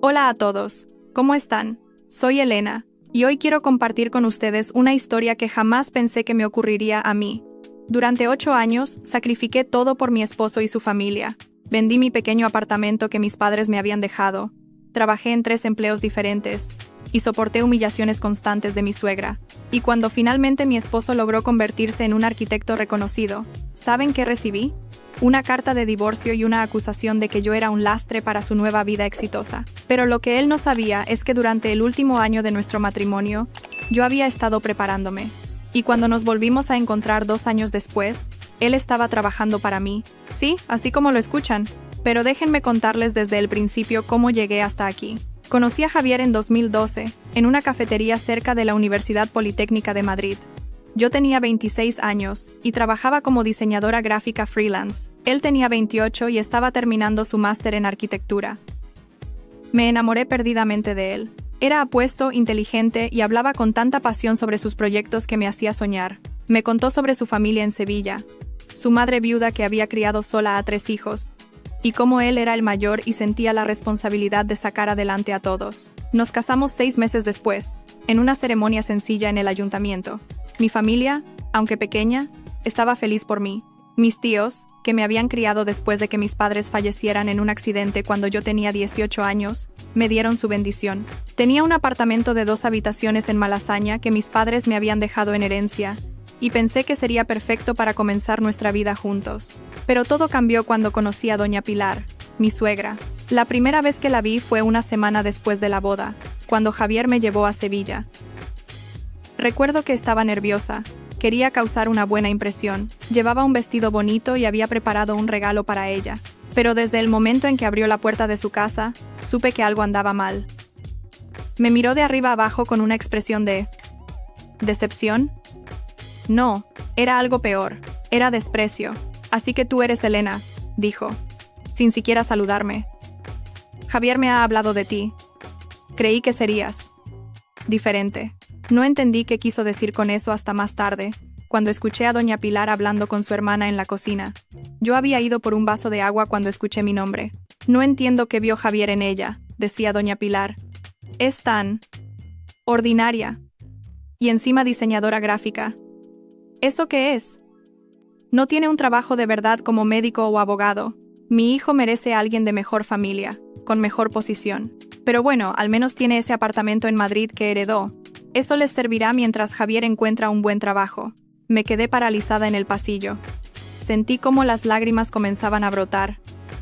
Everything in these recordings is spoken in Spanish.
Hola a todos, ¿cómo están? Soy Elena, y hoy quiero compartir con ustedes una historia que jamás pensé que me ocurriría a mí. Durante 8 años, sacrifiqué todo por mi esposo y su familia. Vendí mi pequeño apartamento que mis padres me habían dejado. Trabajé en 3 empleos diferentes, y soporté humillaciones constantes de mi suegra. Y cuando finalmente mi esposo logró convertirse en un arquitecto reconocido, ¿saben qué recibí? Una carta de divorcio y una acusación de que yo era un lastre para su nueva vida exitosa. Pero lo que él no sabía es que durante el último año de nuestro matrimonio, yo había estado preparándome. Y cuando nos volvimos a encontrar 2 años después, él estaba trabajando para mí. Sí, así como lo escuchan. Pero déjenme contarles desde el principio cómo llegué hasta aquí. Conocí a Javier en 2012, en una cafetería cerca de la Universidad Politécnica de Madrid. Yo tenía 26 años y trabajaba como diseñadora gráfica freelance. Él tenía 28 y estaba terminando su máster en arquitectura. Me enamoré perdidamente de él. Era apuesto, inteligente y hablaba con tanta pasión sobre sus proyectos que me hacía soñar. Me contó sobre su familia en Sevilla, su madre viuda que había criado sola a 3 hijos, y cómo él era el mayor y sentía la responsabilidad de sacar adelante a todos. Nos casamos 6 meses después, en una ceremonia sencilla en el ayuntamiento. Mi familia, aunque pequeña, estaba feliz por mí. Mis tíos, que me habían criado después de que mis padres fallecieran en un accidente cuando yo tenía 18 años, me dieron su bendición. Tenía un apartamento de 2 habitaciones en Malasaña que mis padres me habían dejado en herencia, y pensé que sería perfecto para comenzar nuestra vida juntos. Pero todo cambió cuando conocí a doña Pilar, mi suegra. La primera vez que la vi fue una semana después de la boda, cuando Javier me llevó a Sevilla. Recuerdo que estaba nerviosa, quería causar una buena impresión, llevaba un vestido bonito y había preparado un regalo para ella. Pero desde el momento en que abrió la puerta de su casa, supe que algo andaba mal. Me miró de arriba abajo con una expresión de ¿decepción? No, era algo peor, era desprecio. Así que tú eres Elena, dijo, sin siquiera saludarme. Javier me ha hablado de ti. Creí que serías diferente. No entendí qué quiso decir con eso hasta más tarde, cuando escuché a doña Pilar hablando con su hermana en la cocina. Yo había ido por un vaso de agua cuando escuché mi nombre. No entiendo qué vio Javier en ella, decía doña Pilar. Es tan ordinaria. Y encima diseñadora gráfica. ¿Eso qué es? No tiene un trabajo de verdad como médico o abogado. Mi hijo merece a alguien de mejor familia, con mejor posición. Pero bueno, al menos tiene ese apartamento en Madrid que heredó. Eso les servirá mientras Javier encuentra un buen trabajo. Me quedé paralizada en el pasillo. Sentí cómo las lágrimas comenzaban a brotar,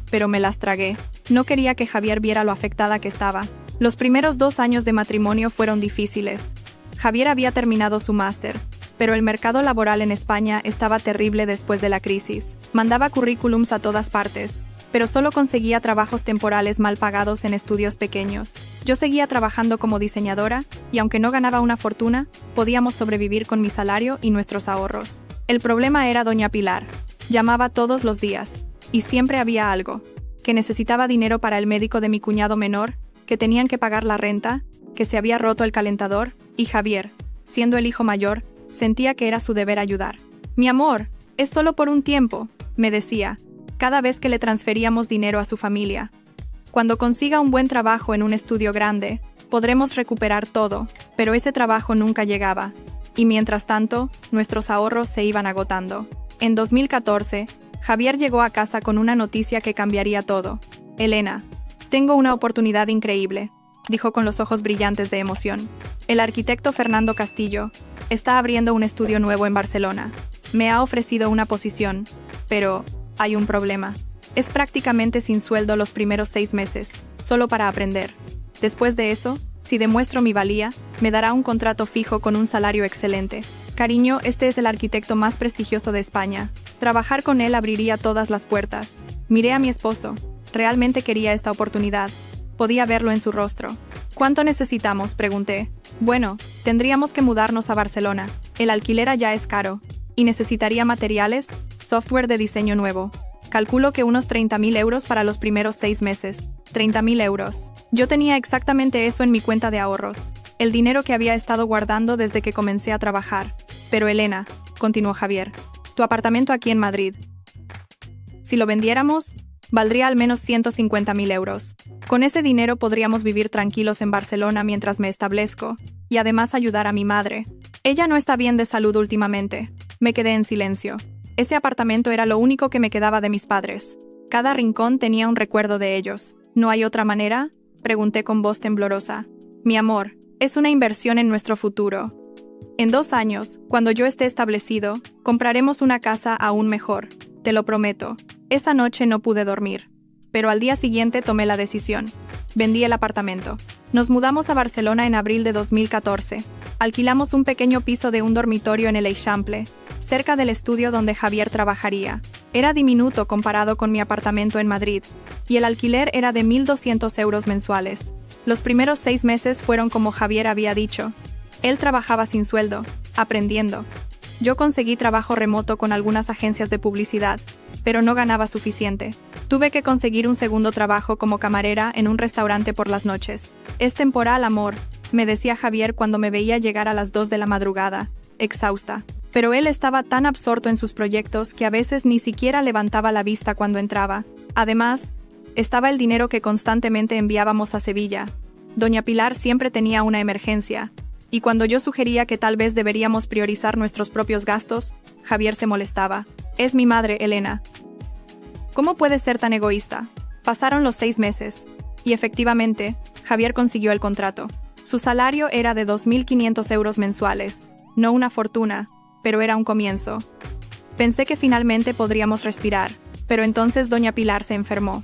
pero me las tragué. No quería que Javier viera lo afectada que estaba. Los primeros 2 años de matrimonio fueron difíciles. Javier había terminado su máster, pero el mercado laboral en España estaba terrible después de la crisis. Mandaba currículums a todas partes, pero solo conseguía trabajos temporales mal pagados en estudios pequeños. Yo seguía trabajando como diseñadora, y aunque no ganaba una fortuna, podíamos sobrevivir con mi salario y nuestros ahorros. El problema era doña Pilar. Llamaba todos los días, y siempre había algo. Que necesitaba dinero para el médico de mi cuñado menor, que tenían que pagar la renta, que se había roto el calentador, y Javier, siendo el hijo mayor, sentía que era su deber ayudar. Mi amor, es solo por un tiempo, me decía, cada vez que le transferíamos dinero a su familia. Cuando consiga un buen trabajo en un estudio grande, podremos recuperar todo, pero ese trabajo nunca llegaba. Y mientras tanto, nuestros ahorros se iban agotando. En 2014, Javier llegó a casa con una noticia que cambiaría todo. Elena, tengo una oportunidad increíble, dijo con los ojos brillantes de emoción. El arquitecto Fernando Castillo está abriendo un estudio nuevo en Barcelona. Me ha ofrecido una posición, pero hay un problema. Es prácticamente sin sueldo los primeros 6 meses, solo para aprender. Después de eso, si demuestro mi valía, me dará un contrato fijo con un salario excelente. Cariño, este es el arquitecto más prestigioso de España. Trabajar con él abriría todas las puertas. Miré a mi esposo. Realmente quería esta oportunidad. Podía verlo en su rostro. ¿Cuánto necesitamos?, pregunté. Bueno, tendríamos que mudarnos a Barcelona. El alquiler allá es caro. Y necesitaría materiales, software de diseño nuevo. Calculo que unos 30.000 euros para los primeros 6 meses. 30.000 euros. Yo tenía exactamente eso en mi cuenta de ahorros. El dinero que había estado guardando desde que comencé a trabajar. Pero Elena, continuó Javier, tu apartamento aquí en Madrid. Si lo vendiéramos, Valdría al menos 150.000 euros. Con ese dinero podríamos vivir tranquilos en Barcelona mientras me establezco, y además ayudar a mi madre. Ella no está bien de salud últimamente. Me quedé en silencio. Ese apartamento era lo único que me quedaba de mis padres. Cada rincón tenía un recuerdo de ellos. ¿No hay otra manera?, pregunté con voz temblorosa. Mi amor, es una inversión en nuestro futuro. En 2 años, cuando yo esté establecido, compraremos una casa aún mejor. Te lo prometo. Esa noche no pude dormir. Pero al día siguiente tomé la decisión. Vendí el apartamento. Nos mudamos a Barcelona en abril de 2014. Alquilamos un pequeño piso de un dormitorio en el Eixample, cerca del estudio donde Javier trabajaría. Era diminuto comparado con mi apartamento en Madrid, y el alquiler era de 1.200 euros mensuales. Los primeros 6 meses fueron como Javier había dicho. Él trabajaba sin sueldo, aprendiendo. Yo conseguí trabajo remoto con algunas agencias de publicidad, pero no ganaba suficiente. Tuve que conseguir un segundo trabajo como camarera en un restaurante por las noches. Es temporal, amor, me decía Javier cuando me veía llegar a las 2 de la madrugada, exhausta. Pero él estaba tan absorto en sus proyectos que a veces ni siquiera levantaba la vista cuando entraba. Además, estaba el dinero que constantemente enviábamos a Sevilla. Doña Pilar siempre tenía una emergencia, y cuando yo sugería que tal vez deberíamos priorizar nuestros propios gastos, Javier se molestaba. Es mi madre, Elena. ¿Cómo puedes ser tan egoísta? Pasaron los 6 meses, y efectivamente, Javier consiguió el contrato. Su salario era de 2.500 euros mensuales, no una fortuna, pero era un comienzo. Pensé que finalmente podríamos respirar, pero entonces doña Pilar se enfermó.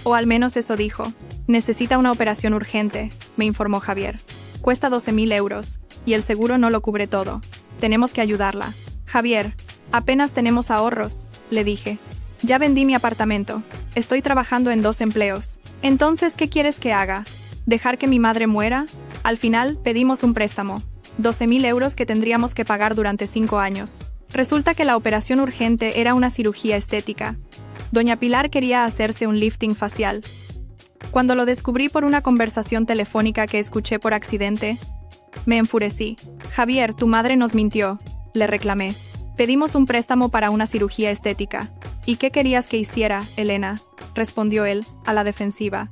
O al menos eso dijo. Necesita una operación urgente, me informó Javier. Cuesta 12.000 euros, y el seguro no lo cubre todo. Tenemos que ayudarla. Javier, apenas tenemos ahorros, le dije. Ya vendí mi apartamento. Estoy trabajando en 2 empleos. Entonces, ¿qué quieres que haga? ¿Dejar que mi madre muera? Al final, pedimos un préstamo. 12.000 euros que tendríamos que pagar durante 5 años. Resulta que la operación urgente era una cirugía estética. Doña Pilar quería hacerse un lifting facial. Cuando lo descubrí por una conversación telefónica que escuché por accidente, me enfurecí. Javier, tu madre nos mintió, le reclamé. Pedimos un préstamo para una cirugía estética. ¿Y qué querías que hiciera, Elena?, respondió él, a la defensiva.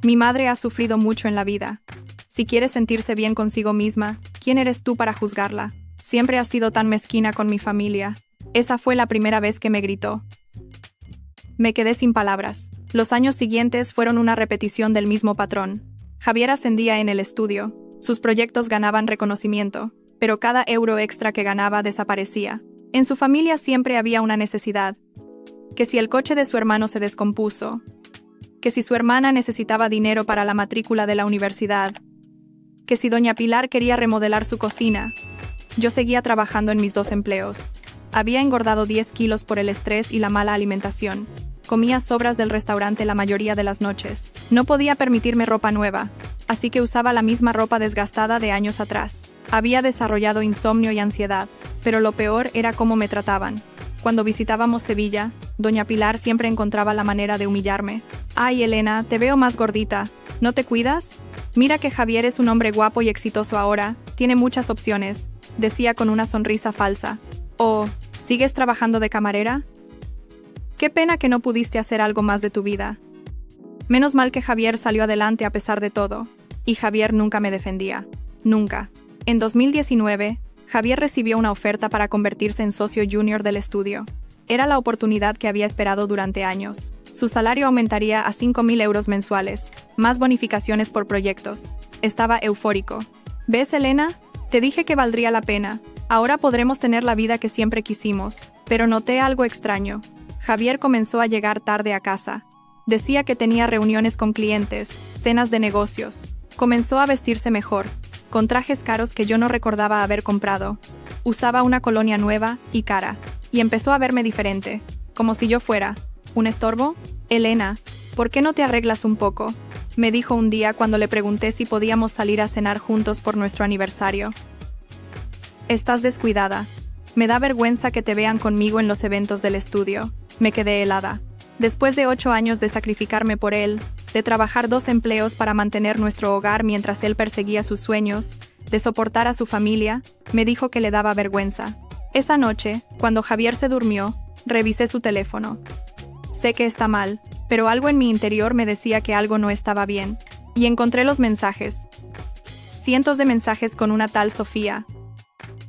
Mi madre ha sufrido mucho en la vida. Si quiere sentirse bien consigo misma, ¿quién eres tú para juzgarla? Siempre has sido tan mezquina con mi familia. Esa fue la primera vez que me gritó. Me quedé sin palabras. Los años siguientes fueron una repetición del mismo patrón. Javier ascendía en el estudio. Sus proyectos ganaban reconocimiento, pero cada euro extra que ganaba desaparecía. En su familia siempre había una necesidad. Que si el coche de su hermano se descompuso, que si su hermana necesitaba dinero para la matrícula de la universidad, que si doña Pilar quería remodelar su cocina. Yo seguía trabajando en mis 2 empleos. Había engordado 10 kilos por el estrés y la mala alimentación. Comía sobras del restaurante la mayoría de las noches. No podía permitirme ropa nueva, así que usaba la misma ropa desgastada de años atrás. Había desarrollado insomnio y ansiedad, pero lo peor era cómo me trataban. Cuando visitábamos Sevilla, doña Pilar siempre encontraba la manera de humillarme. «Ay, Elena, te veo más gordita. ¿No te cuidas? Mira que Javier es un hombre guapo y exitoso ahora. Tiene muchas opciones», decía con una sonrisa falsa. «¿O sigues trabajando de camarera? Qué pena que no pudiste hacer algo más de tu vida». Menos mal que Javier salió adelante a pesar de todo. Y Javier nunca me defendía. Nunca. En 2019, Javier recibió una oferta para convertirse en socio junior del estudio. Era la oportunidad que había esperado durante años. Su salario aumentaría a 5.000 euros mensuales, más bonificaciones por proyectos. Estaba eufórico. ¿Ves, Elena? Te dije que valdría la pena. Ahora podremos tener la vida que siempre quisimos. Pero noté algo extraño. Javier comenzó a llegar tarde a casa. Decía que tenía reuniones con clientes, cenas de negocios. Comenzó a vestirse mejor, con trajes caros que yo no recordaba haber comprado. Usaba una colonia nueva y cara, y empezó a verme diferente, como si yo fuera un estorbo. «Elena, ¿por qué no te arreglas un poco?», me dijo un día cuando le pregunté si podíamos salir a cenar juntos por nuestro aniversario. «Estás descuidada. Me da vergüenza que te vean conmigo en los eventos del estudio». Me quedé helada. Después de 8 años de sacrificarme por él, de trabajar 2 empleos para mantener nuestro hogar mientras él perseguía sus sueños, de soportar a su familia, me dijo que le daba vergüenza. Esa noche, cuando Javier se durmió, revisé su teléfono. Sé que está mal, pero algo en mi interior me decía que algo no estaba bien. Y encontré los mensajes. Cientos de mensajes con una tal Sofía,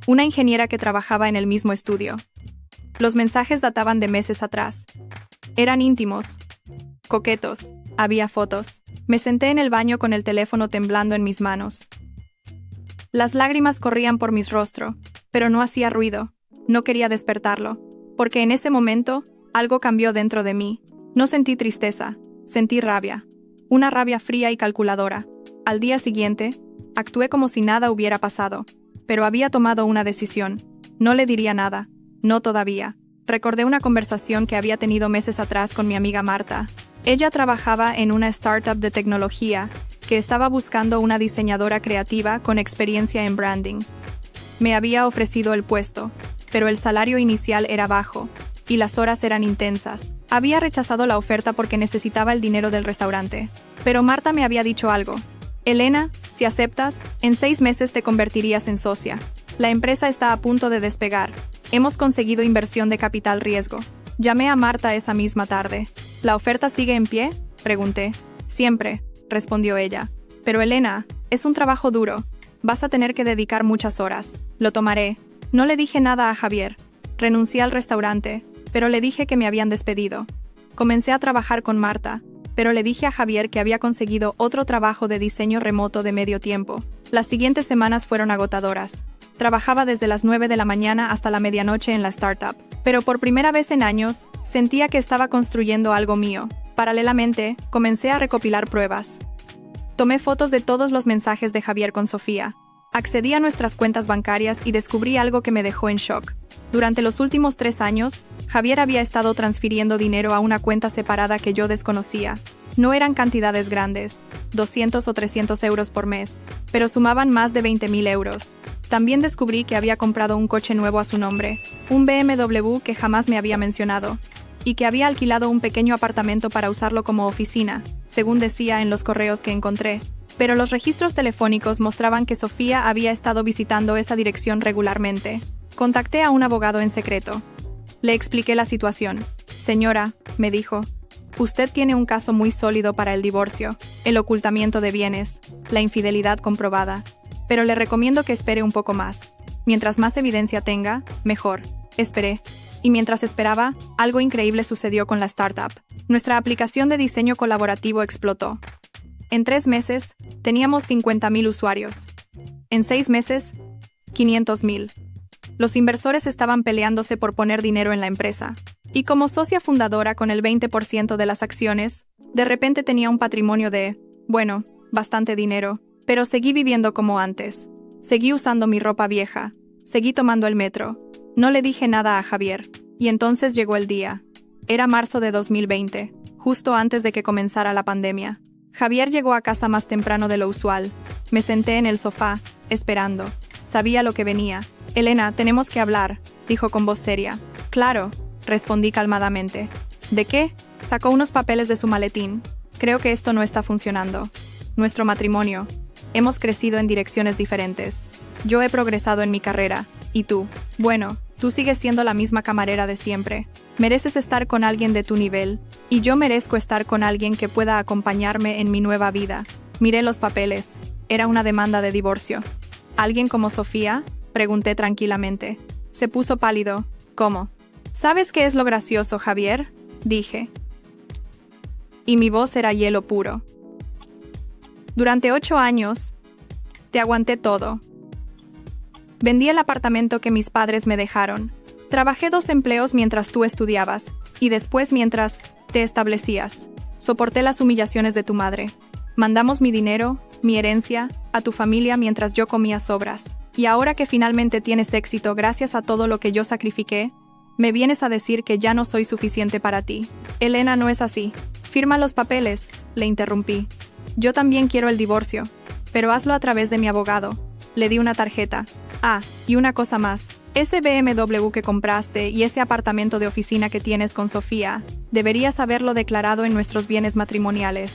una ingeniera que trabajaba en el mismo estudio. Los mensajes databan de meses atrás. Eran íntimos, coquetos, había fotos. Me senté en el baño con el teléfono temblando en mis manos. Las lágrimas corrían por mi rostro, pero no hacía ruido. No quería despertarlo, porque en ese momento, algo cambió dentro de mí. No sentí tristeza, sentí rabia. Una rabia fría y calculadora. Al día siguiente, actué como si nada hubiera pasado, pero había tomado una decisión. No le diría nada, no todavía. Recordé una conversación que había tenido meses atrás con mi amiga Marta. Ella trabajaba en una startup de tecnología que estaba buscando una diseñadora creativa con experiencia en branding. Me había ofrecido el puesto, pero el salario inicial era bajo y las horas eran intensas. Había rechazado la oferta porque necesitaba el dinero del restaurante. Pero Marta me había dicho algo. Elena, si aceptas, en 6 meses te convertirías en socia. La empresa está a punto de despegar. Hemos conseguido inversión de capital riesgo. Llamé a Marta esa misma tarde. ¿La oferta sigue en pie?, pregunté. Siempre, respondió ella. Pero Elena, es un trabajo duro. Vas a tener que dedicar muchas horas. Lo tomaré. No le dije nada a Javier. Renuncié al restaurante, pero le dije que me habían despedido. Comencé a trabajar con Marta, pero le dije a Javier que había conseguido otro trabajo de diseño remoto de medio tiempo. Las siguientes semanas fueron agotadoras. Trabajaba desde las 9 de la mañana hasta la medianoche en la startup, pero por primera vez en años, sentía que estaba construyendo algo mío. Paralelamente, comencé a recopilar pruebas. Tomé fotos de todos los mensajes de Javier con Sofía. Accedí a nuestras cuentas bancarias y descubrí algo que me dejó en shock. Durante los últimos 3 años, Javier había estado transfiriendo dinero a una cuenta separada que yo desconocía. No eran cantidades grandes, 200 o 300 euros por mes, pero sumaban más de 20.000 euros. También descubrí que había comprado un coche nuevo a su nombre, un BMW que jamás me había mencionado, y que había alquilado un pequeño apartamento para usarlo como oficina, según decía en los correos que encontré. Pero los registros telefónicos mostraban que Sofía había estado visitando esa dirección regularmente. Contacté a un abogado en secreto. Le expliqué la situación. Señora, me dijo, usted tiene un caso muy sólido para el divorcio, el ocultamiento de bienes, la infidelidad comprobada. Pero le recomiendo que espere un poco más. Mientras más evidencia tenga, mejor. Esperé. Y mientras esperaba, algo increíble sucedió con la startup. Nuestra aplicación de diseño colaborativo explotó. En 3 meses, teníamos 50.000 usuarios. En 6 meses, 500.000. Los inversores estaban peleándose por poner dinero en la empresa. Y como socia fundadora con el 20% de las acciones, de repente tenía un patrimonio de, bueno, bastante dinero. Pero seguí viviendo como antes. Seguí usando mi ropa vieja. Seguí tomando el metro. No le dije nada a Javier. Y entonces llegó el día. Era marzo de 2020, justo antes de que comenzara la pandemia. Javier llegó a casa más temprano de lo usual. Me senté en el sofá, esperando. Sabía lo que venía. Elena, tenemos que hablar, dijo con voz seria. Claro, respondí calmadamente. ¿De qué? Sacó unos papeles de su maletín. Creo que esto no está funcionando. Nuestro matrimonio. Hemos crecido en direcciones diferentes. Yo he progresado en mi carrera. ¿Y tú? Bueno, tú sigues siendo la misma camarera de siempre. Mereces estar con alguien de tu nivel. Y yo merezco estar con alguien que pueda acompañarme en mi nueva vida. Miré los papeles. Era una demanda de divorcio. ¿Alguien como Sofía?, pregunté tranquilamente. Se puso pálido. ¿Cómo? ¿Sabes qué es lo gracioso, Javier?, dije. Y mi voz era hielo puro. Durante 8 años, te aguanté todo. Vendí el apartamento que mis padres me dejaron. Trabajé 2 empleos mientras tú estudiabas, y después mientras te establecías. Soporté las humillaciones de tu madre. Mandamos mi dinero, mi herencia, a tu familia mientras yo comía sobras. Y ahora que finalmente tienes éxito gracias a todo lo que yo sacrifiqué, me vienes a decir que ya no soy suficiente para ti. Elena, no es así. Firma los papeles, le interrumpí. Yo también quiero el divorcio, pero hazlo a través de mi abogado. Le di una tarjeta. Ah, y una cosa más. Ese BMW que compraste y ese apartamento de oficina que tienes con Sofía, deberías haberlo declarado en nuestros bienes matrimoniales.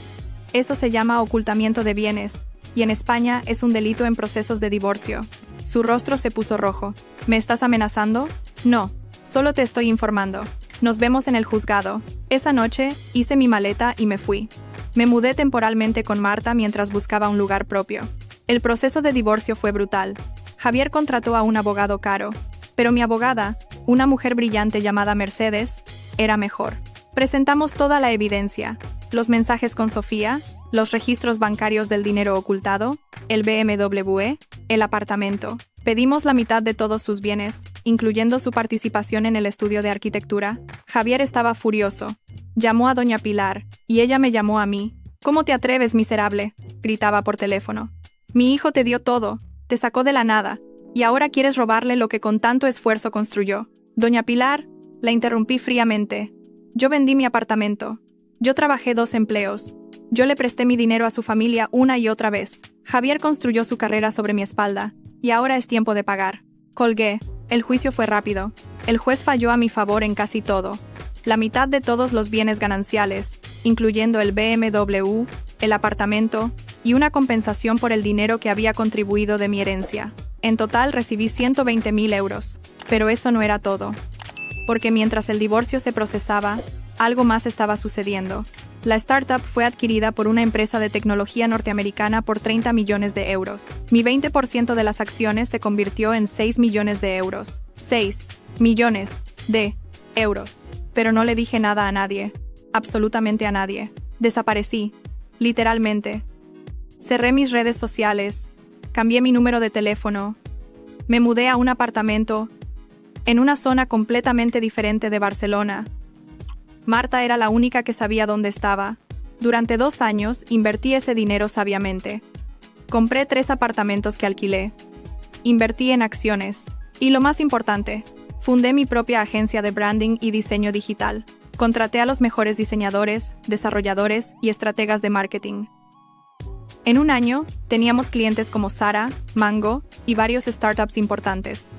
Eso se llama ocultamiento de bienes, y en España es un delito en procesos de divorcio. Su rostro se puso rojo. ¿Me estás amenazando? No, solo te estoy informando. Nos vemos en el juzgado. Esa noche, hice mi maleta y me fui. Me mudé temporalmente con Marta mientras buscaba un lugar propio. El proceso de divorcio fue brutal. Javier contrató a un abogado caro, pero mi abogada, una mujer brillante llamada Mercedes, era mejor. Presentamos toda la evidencia, los mensajes con Sofía, los registros bancarios del dinero ocultado, el BMW, el apartamento. Pedimos la mitad de todos sus bienes, incluyendo su participación en el estudio de arquitectura. Javier estaba furioso. Llamó a doña Pilar, y ella me llamó a mí. «¿Cómo te atreves, miserable?», gritaba por teléfono. «Mi hijo te dio todo, te sacó de la nada, y ahora quieres robarle lo que con tanto esfuerzo construyó». «Doña Pilar», la interrumpí fríamente. «Yo vendí mi apartamento. Yo trabajé 2 empleos. Yo le presté mi dinero a su familia una y otra vez. Javier construyó su carrera sobre mi espalda, y ahora es tiempo de pagar». Colgué. El juicio fue rápido. El juez falló a mi favor en casi todo. La mitad de todos los bienes gananciales, incluyendo el BMW, el apartamento y una compensación por el dinero que había contribuido de mi herencia. En total recibí 120.000 euros. Pero eso no era todo. Porque mientras el divorcio se procesaba, algo más estaba sucediendo. La startup fue adquirida por una empresa de tecnología norteamericana por 30 millones de euros. Mi 20% de las acciones se convirtió en 6 millones de euros. 6 millones de euros. Pero no le dije nada a nadie. Absolutamente a nadie. Desaparecí. Literalmente. Cerré mis redes sociales. Cambié mi número de teléfono. Me mudé a un apartamento en una zona completamente diferente de Barcelona. Marta era la única que sabía dónde estaba. Durante 2 años invertí ese dinero sabiamente. Compré 3 apartamentos que alquilé. Invertí en acciones. Y lo más importante, fundé mi propia agencia de branding y diseño digital. Contraté a los mejores diseñadores, desarrolladores y estrategas de marketing. En un año, teníamos clientes como Zara, Mango y varios startups importantes.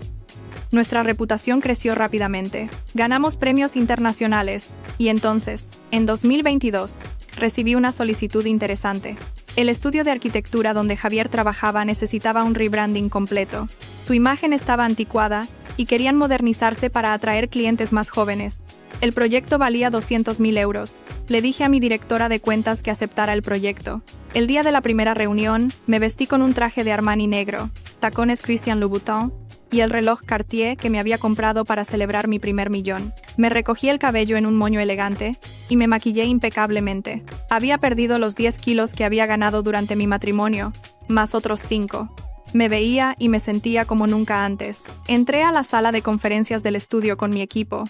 Nuestra reputación creció rápidamente. Ganamos premios internacionales. Y entonces, en 2022, recibí una solicitud interesante. El estudio de arquitectura donde Javier trabajaba necesitaba un rebranding completo. Su imagen estaba anticuada y querían modernizarse para atraer clientes más jóvenes. El proyecto valía 200.000 euros. Le dije a mi directora de cuentas que aceptara el proyecto. El día de la primera reunión, me vestí con un traje de Armani negro, tacones Christian Louboutin y el reloj Cartier que me había comprado para celebrar mi primer millón. Me recogí el cabello en un moño elegante y me maquillé impecablemente. Había perdido los 10 kilos que había ganado durante mi matrimonio, más otros 5. Me veía y me sentía como nunca antes. Entré a la sala de conferencias del estudio con mi equipo.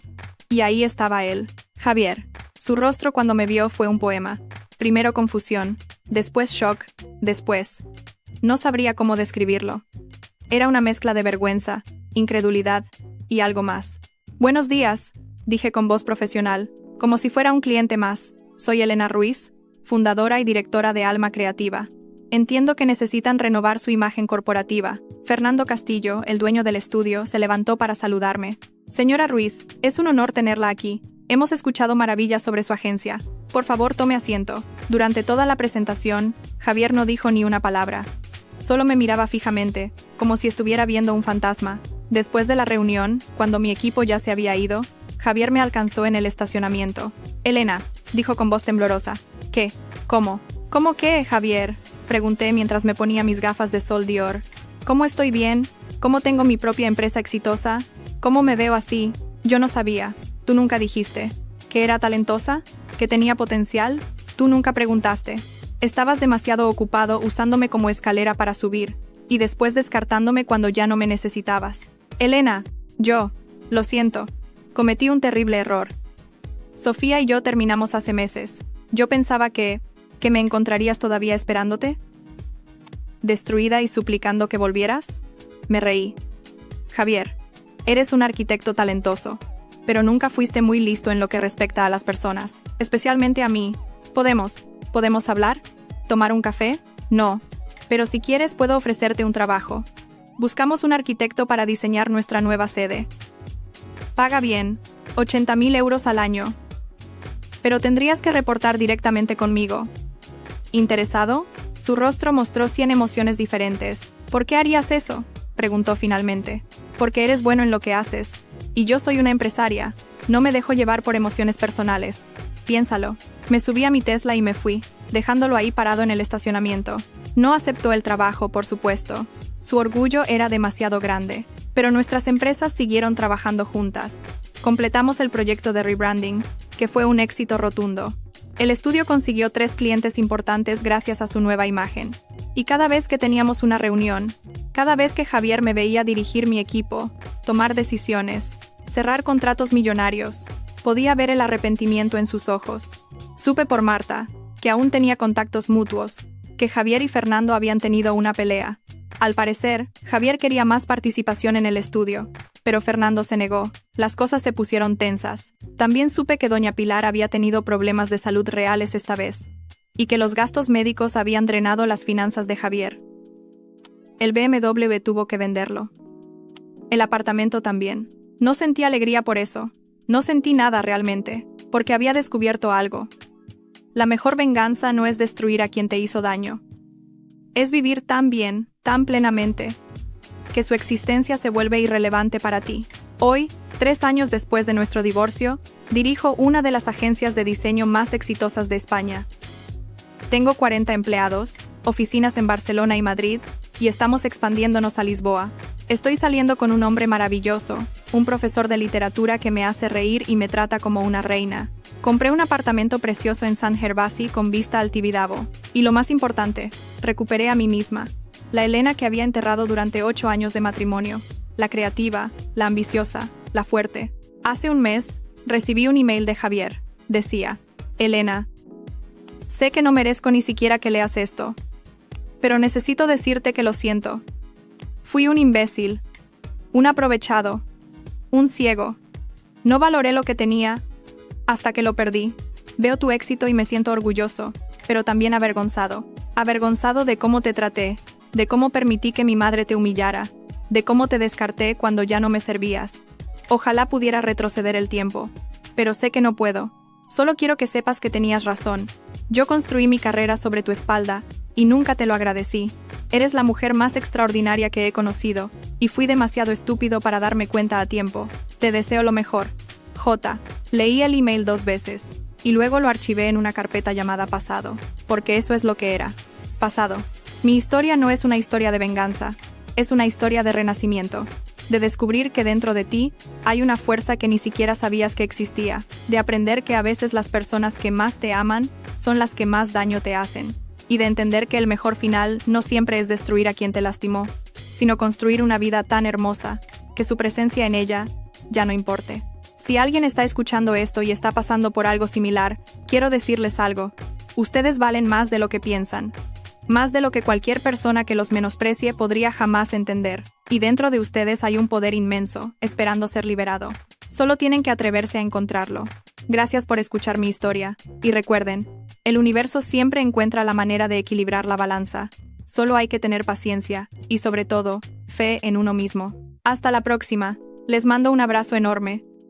Y ahí estaba él, Javier. Su rostro cuando me vio fue un poema. Primero confusión, después shock, después. No sabría cómo describirlo. Era una mezcla de vergüenza, incredulidad y algo más. «Buenos días», dije con voz profesional, como si fuera un cliente más. «Soy Elena Ruiz, fundadora y directora de Alma Creativa. Entiendo que necesitan renovar su imagen corporativa». Fernando Castillo, el dueño del estudio, se levantó para saludarme. «Señora Ruiz, es un honor tenerla aquí. Hemos escuchado maravillas sobre su agencia. Por favor, tome asiento». Durante toda la presentación, Javier no dijo ni una palabra. Solo me miraba fijamente, como si estuviera viendo un fantasma. Después de la reunión, cuando mi equipo ya se había ido, Javier me alcanzó en el estacionamiento. «Elena», dijo con voz temblorosa. «¿Qué? ¿Cómo? ¿Cómo qué, Javier?», pregunté mientras me ponía mis gafas de sol Dior. «¿Cómo estoy bien? ¿Cómo tengo mi propia empresa exitosa? ¿Cómo me veo así? Yo no sabía. Tú nunca dijiste. ¿Que era talentosa? ¿Que tenía potencial? Tú nunca preguntaste. Estabas demasiado ocupado usándome como escalera para subir, y después descartándome cuando ya no me necesitabas. Elena, lo siento, cometí un terrible error. Sofía y yo terminamos hace meses. Yo pensaba que me encontrarías todavía esperándote. ¿Destruida y suplicando que volvieras?». Me reí. «Javier, eres un arquitecto talentoso, pero nunca fuiste muy listo en lo que respecta a las personas, especialmente a mí. ¿Podemos hablar? ¿Tomar un café? No. Pero si quieres puedo ofrecerte un trabajo. Buscamos un arquitecto para diseñar nuestra nueva sede. Paga bien, 80.000 euros al año. Pero tendrías que reportar directamente conmigo». ¿Interesado? Su rostro mostró 100 emociones diferentes. «¿Por qué harías eso?», preguntó finalmente. «Porque eres bueno en lo que haces. Y yo soy una empresaria. No me dejo llevar por emociones personales. Piénsalo. Me subí a mi Tesla y me fui, dejándolo ahí parado en el estacionamiento. No aceptó el trabajo, por supuesto. Su orgullo era demasiado grande. Pero nuestras empresas siguieron trabajando juntas. Completamos el proyecto de rebranding, que fue un éxito rotundo. El estudio consiguió 3 clientes importantes gracias a su nueva imagen. Y cada vez que teníamos una reunión, cada vez que Javier me veía dirigir mi equipo, tomar decisiones, cerrar contratos millonarios, podía ver el arrepentimiento en sus ojos. Supe por Marta, que aún tenía contactos mutuos, que Javier y Fernando habían tenido una pelea. Al parecer, Javier quería más participación en el estudio, pero Fernando se negó. Las cosas se pusieron tensas. También supe que doña Pilar había tenido problemas de salud reales esta vez, y que los gastos médicos habían drenado las finanzas de Javier. El BMW tuvo que venderlo. El apartamento también. No sentí alegría por eso. No sentí nada realmente, porque había descubierto algo. La mejor venganza no es destruir a quien te hizo daño. Es vivir tan bien, tan plenamente, que su existencia se vuelve irrelevante para ti. Hoy, 3 años después de nuestro divorcio, dirijo una de las agencias de diseño más exitosas de España. Tengo 40 empleados, oficinas en Barcelona y Madrid, y estamos expandiéndonos a Lisboa. Estoy saliendo con un hombre maravilloso, un profesor de literatura que me hace reír y me trata como una reina. Compré un apartamento precioso en San Gervasi con vista al Tibidabo. Y lo más importante, recuperé a mí misma. La Elena que había enterrado durante 8 años de matrimonio. La creativa, la ambiciosa, la fuerte. Hace un mes, recibí un email de Javier. Decía: Elena, sé que no merezco ni siquiera que leas esto, pero necesito decirte que lo siento. Fui un imbécil, un aprovechado, un ciego. No valoré lo que tenía hasta que lo perdí. Veo tu éxito y me siento orgulloso, pero también avergonzado. Avergonzado de cómo te traté, de cómo permití que mi madre te humillara, de cómo te descarté cuando ya no me servías. Ojalá pudiera retroceder el tiempo, pero sé que no puedo. Solo quiero que sepas que tenías razón. Yo construí mi carrera sobre tu espalda, y nunca te lo agradecí. Eres la mujer más extraordinaria que he conocido, y fui demasiado estúpido para darme cuenta a tiempo. Te deseo lo mejor. J. Leí el email 2 veces, y luego lo archivé en una carpeta llamada Pasado, porque eso es lo que era. Pasado. Mi historia no es una historia de venganza, es una historia de renacimiento. De descubrir que dentro de ti hay una fuerza que ni siquiera sabías que existía, de aprender que a veces las personas que más te aman son las que más daño te hacen, y de entender que el mejor final no siempre es destruir a quien te lastimó, sino construir una vida tan hermosa que su presencia en ella ya no importe. Si alguien está escuchando esto y está pasando por algo similar, quiero decirles algo. Ustedes valen más de lo que piensan. Más de lo que cualquier persona que los menosprecie podría jamás entender. Y dentro de ustedes hay un poder inmenso, esperando ser liberado. Solo tienen que atreverse a encontrarlo. Gracias por escuchar mi historia. Y recuerden, el universo siempre encuentra la manera de equilibrar la balanza. Solo hay que tener paciencia, y sobre todo, fe en uno mismo. Hasta la próxima. Les mando un abrazo enorme.